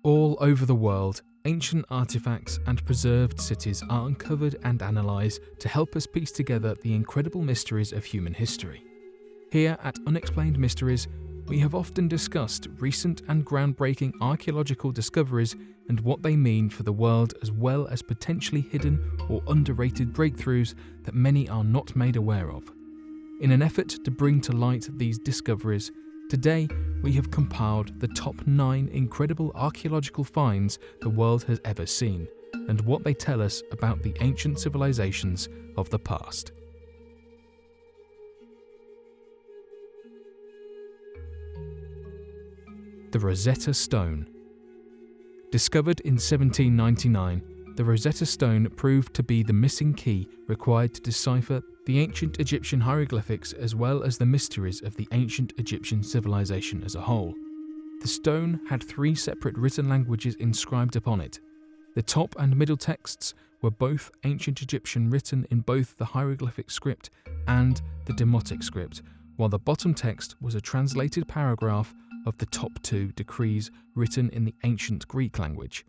All over the world, ancient artifacts and preserved cities are uncovered and analysed to help us piece together the incredible mysteries of human history. Here at Unexplained Mysteries, we have often discussed recent and groundbreaking archaeological discoveries and what they mean for the world, as well as potentially hidden or underrated breakthroughs that many are not made aware of. In an effort to bring to light these discoveries, today we have compiled the top 9 incredible archaeological finds the world has ever seen, and what they tell us about the ancient civilizations of the past. The Rosetta Stone. Discovered in 1799, the Rosetta Stone proved to be the missing key required to decipher the ancient Egyptian hieroglyphics as well as the mysteries of the ancient Egyptian civilization as a whole. The stone had 3 separate written languages inscribed upon it. The top and middle texts were both ancient Egyptian, written in both the hieroglyphic script and the Demotic script, while the bottom text was a translated paragraph of the top 2 decrees written in the ancient Greek language.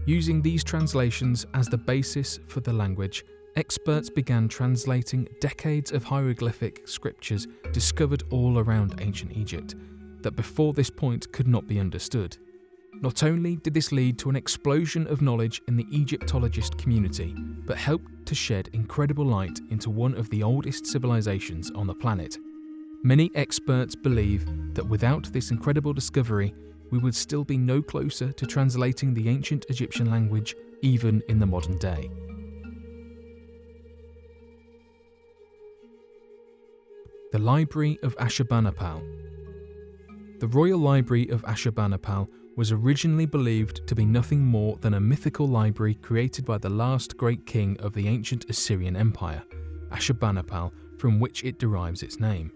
Using these translations as the basis for the language, experts began translating decades of hieroglyphic scriptures discovered all around ancient Egypt that before this point could not be understood. Not only did this lead to an explosion of knowledge in the Egyptologist community, but helped to shed incredible light into one of the oldest civilizations on the planet. Many experts believe that without this incredible discovery, we would still be no closer to translating the ancient Egyptian language even in the modern day. The Library of Ashurbanipal. The Royal Library of Ashurbanipal was originally believed to be nothing more than a mythical library created by the last great king of the ancient Assyrian Empire, Ashurbanipal, from which it derives its name.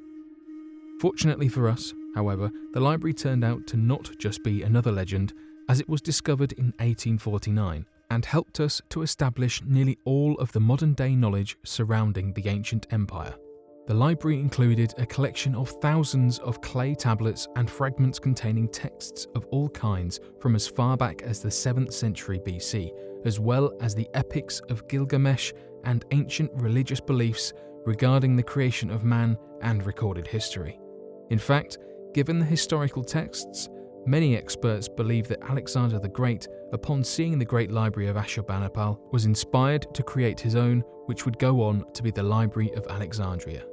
Fortunately for us, however, the library turned out to not just be another legend, as it was discovered in 1849 and helped us to establish nearly all of the modern-day knowledge surrounding the ancient empire. The library included a collection of thousands of clay tablets and fragments containing texts of all kinds from as far back as the 7th century BC, as well as the epics of Gilgamesh and ancient religious beliefs regarding the creation of man and recorded history. In fact, given the historical texts, many experts believe that Alexander the Great, upon seeing the Great Library of Ashurbanipal, was inspired to create his own, which would go on to be the Library of Alexandria.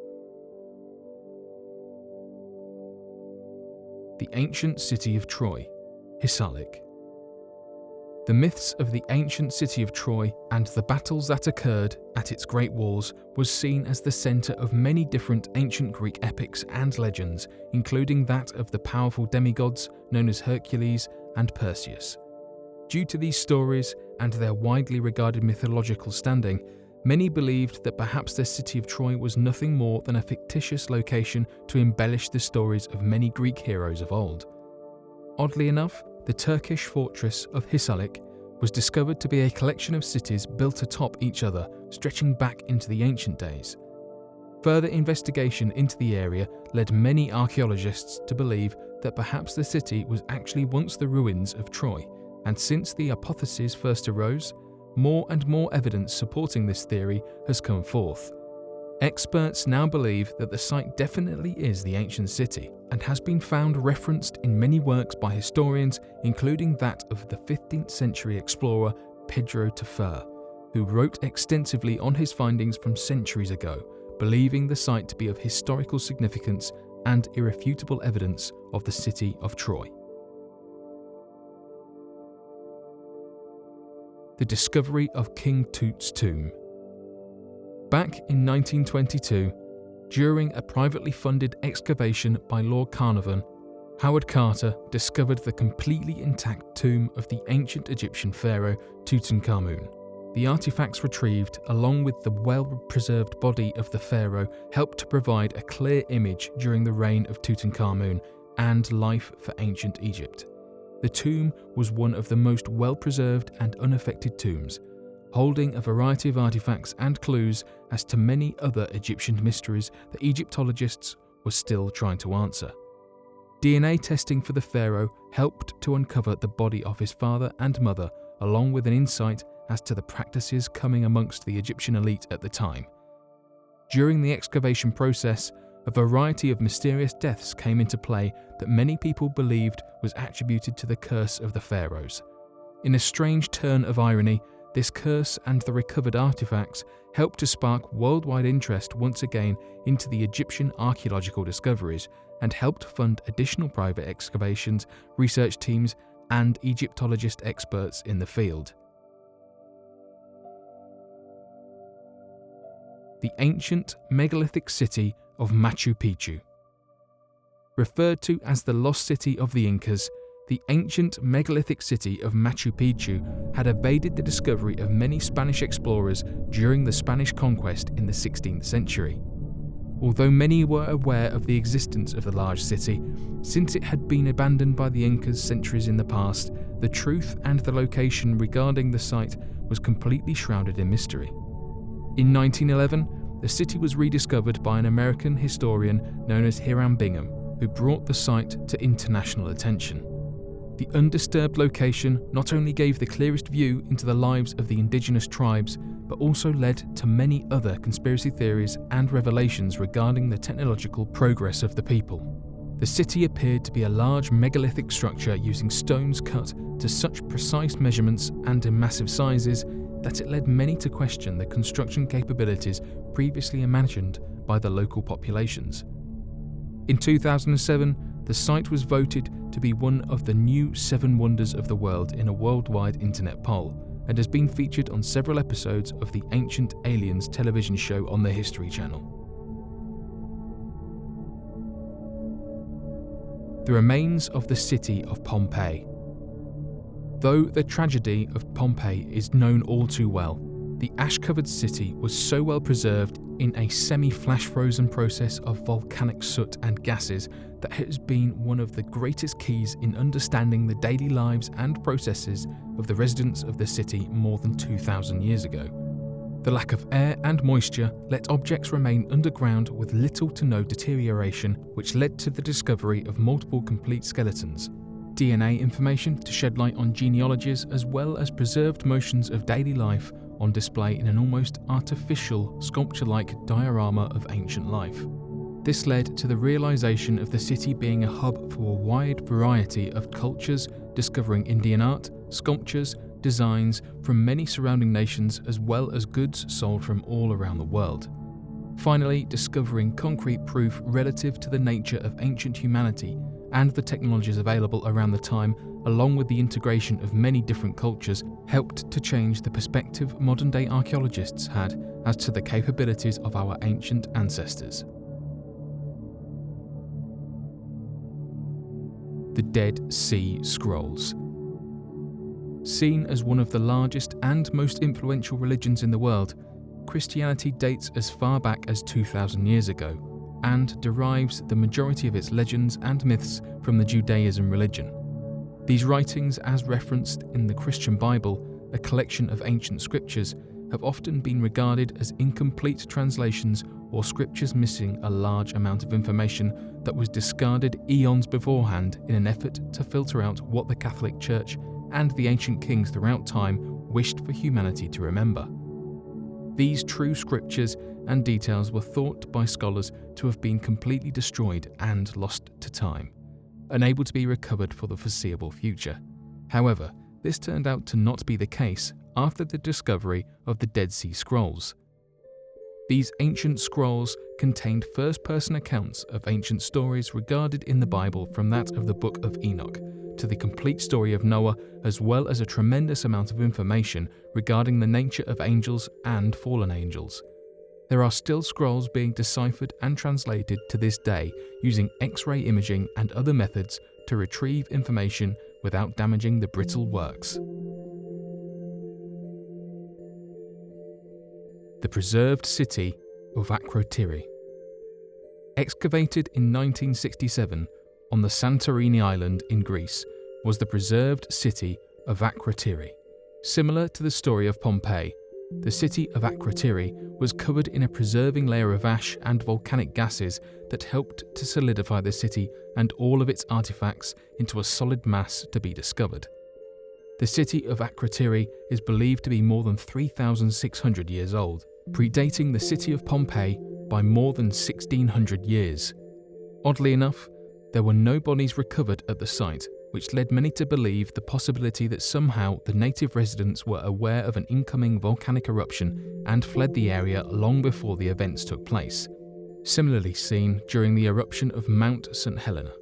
The ancient city of Troy, Hisarlik. The myths of the ancient city of Troy and the battles that occurred at its great walls was seen as the centre of many different ancient Greek epics and legends, including that of the powerful demigods known as Hercules and Perseus. Due to these stories and their widely regarded mythological standing, many believed that perhaps the city of Troy was nothing more than a fictitious location to embellish the stories of many Greek heroes of old. Oddly enough, the Turkish fortress of Hisarlik was discovered to be a collection of cities built atop each other, stretching back into the ancient days. Further investigation into the area led many archaeologists to believe that perhaps the city was actually once the ruins of Troy, and since the hypothesis first arose, more and more evidence supporting this theory has come forth. Experts now believe that the site definitely is the ancient city and has been found referenced in many works by historians, including that of the 15th century explorer Pedro Tafur, who wrote extensively on his findings from centuries ago, believing the site to be of historical significance and irrefutable evidence of the city of Troy. The discovery of King Tut's tomb. Back in 1922, during a privately funded excavation by Lord Carnarvon, Howard Carter discovered the completely intact tomb of the ancient Egyptian pharaoh Tutankhamun. The artifacts retrieved, along with the well-preserved body of the pharaoh, helped to provide a clear image during the reign of Tutankhamun and life for ancient Egypt. The tomb was one of the most well-preserved and unaffected tombs, holding a variety of artifacts and clues as to many other Egyptian mysteries that Egyptologists were still trying to answer. DNA testing for the pharaoh helped to uncover the body of his father and mother, along with an insight as to the practices coming amongst the Egyptian elite at the time. During the excavation process, a variety of mysterious deaths came into play that many people believed was attributed to the curse of the pharaohs. In a strange turn of irony, this curse and the recovered artifacts helped to spark worldwide interest once again into the Egyptian archaeological discoveries and helped fund additional private excavations, research teams, and Egyptologist experts in the field. The ancient megalithic city of Machu Picchu. Referred to as the lost city of the Incas, the ancient megalithic city of Machu Picchu had evaded the discovery of many Spanish explorers during the Spanish conquest in the 16th century. Although many were aware of the existence of the large city, since it had been abandoned by the Incas centuries in the past, the truth and the location regarding the site was completely shrouded in mystery. In 1911, the city was rediscovered by an American historian known as Hiram Bingham, who brought the site to international attention. The undisturbed location not only gave the clearest view into the lives of the indigenous tribes, but also led to many other conspiracy theories and revelations regarding the technological progress of the people. The city appeared to be a large megalithic structure using stones cut to such precise measurements and in massive sizes that it led many to question the construction capabilities previously imagined by the local populations. In 2007, the site was voted to be one of the new 7 wonders of the world in a worldwide internet poll, and has been featured on several episodes of the Ancient Aliens television show on the History Channel. The remains of the city of Pompeii. Though the tragedy of Pompeii is known all too well, the ash-covered city was so well preserved in a semi-flash frozen process of volcanic soot and gases that it has been one of the greatest keys in understanding the daily lives and processes of the residents of the city more than 2,000 years ago. The lack of air and moisture let objects remain underground with little to no deterioration, which led to the discovery of multiple complete skeletons. DNA information to shed light on genealogies, as well as preserved motions of daily life on display in an almost artificial, sculpture-like diorama of ancient life. This led to the realization of the city being a hub for a wide variety of cultures, discovering Indian art, sculptures, designs from many surrounding nations, as well as goods sold from all around the world. Finally, discovering concrete proof relative to the nature of ancient humanity and the technologies available around the time, along with the integration of many different cultures, helped to change the perspective modern-day archaeologists had as to the capabilities of our ancient ancestors. The Dead Sea Scrolls. Seen as one of the largest and most influential religions in the world, Christianity dates as far back as 2,000 years ago and derives the majority of its legends and myths from the Judaism religion. These writings, as referenced in the Christian Bible, a collection of ancient scriptures, have often been regarded as incomplete translations or scriptures missing a large amount of information that was discarded eons beforehand in an effort to filter out what the Catholic Church and the ancient kings throughout time wished for humanity to remember. These true scriptures and details were thought by scholars to have been completely destroyed and lost to time, unable to be recovered for the foreseeable future. However, this turned out to not be the case after the discovery of the Dead Sea Scrolls. These ancient scrolls contained first-person accounts of ancient stories regarded in the Bible, from that of the Book of Enoch to the complete story of Noah, as well as a tremendous amount of information regarding the nature of angels and fallen angels. There are still scrolls being deciphered and translated to this day using X-ray imaging and other methods to retrieve information without damaging the brittle works. The preserved city of Akrotiri. Excavated in 1967 on the Santorini island in Greece was the preserved city of Akrotiri. Similar to the story of Pompeii, The city of Akrotiri was covered in a preserving layer of ash and volcanic gases that helped to solidify the city and all of its artifacts into a solid mass to be discovered. The city of Akrotiri is believed to be more than 3,600 years old, predating the city of Pompeii by more than 1,600 years. Oddly enough, there were no bodies recovered at the site, which led many to believe the possibility that somehow the native residents were aware of an incoming volcanic eruption and fled the area long before the events took place, similarly seen during the eruption of Mount St. Helena.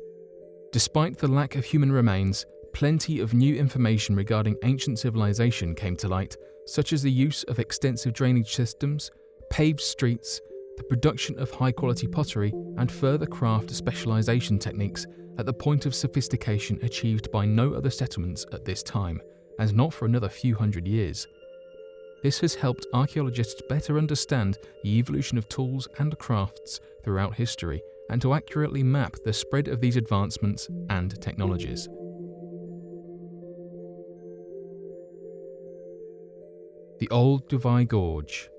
Despite the lack of human remains, plenty of new information regarding ancient civilization came to light, such as the use of extensive drainage systems, paved streets, the production of high-quality pottery, and further craft specialization techniques at the point of sophistication achieved by no other settlements at this time, and not for another few hundred years. This has helped archaeologists better understand the evolution of tools and crafts throughout history and to accurately map the spread of these advancements and technologies. The Old Duvai Gorge.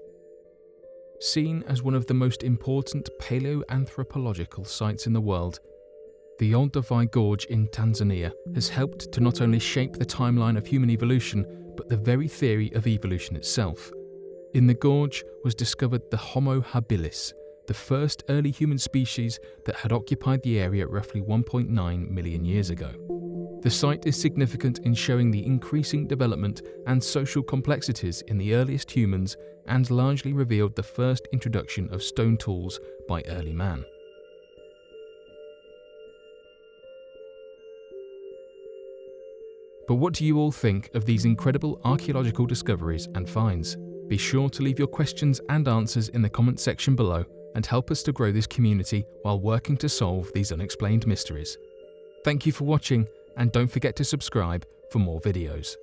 Seen as one of the most important paleoanthropological sites in the world, the Old Duvai Gorge in Tanzania has helped to not only shape the timeline of human evolution, but the very theory of evolution itself. In the gorge was discovered the Homo habilis, the first early human species that had occupied the area roughly 1.9 million years ago. The site is significant in showing the increasing development and social complexities in the earliest humans and largely revealed the first introduction of stone tools by early man. But what do you all think of these incredible archaeological discoveries and finds? Be sure to leave your questions and answers in the comment section below and help us to grow this community while working to solve these unexplained mysteries. Thank you for watching, and don't forget to subscribe for more videos.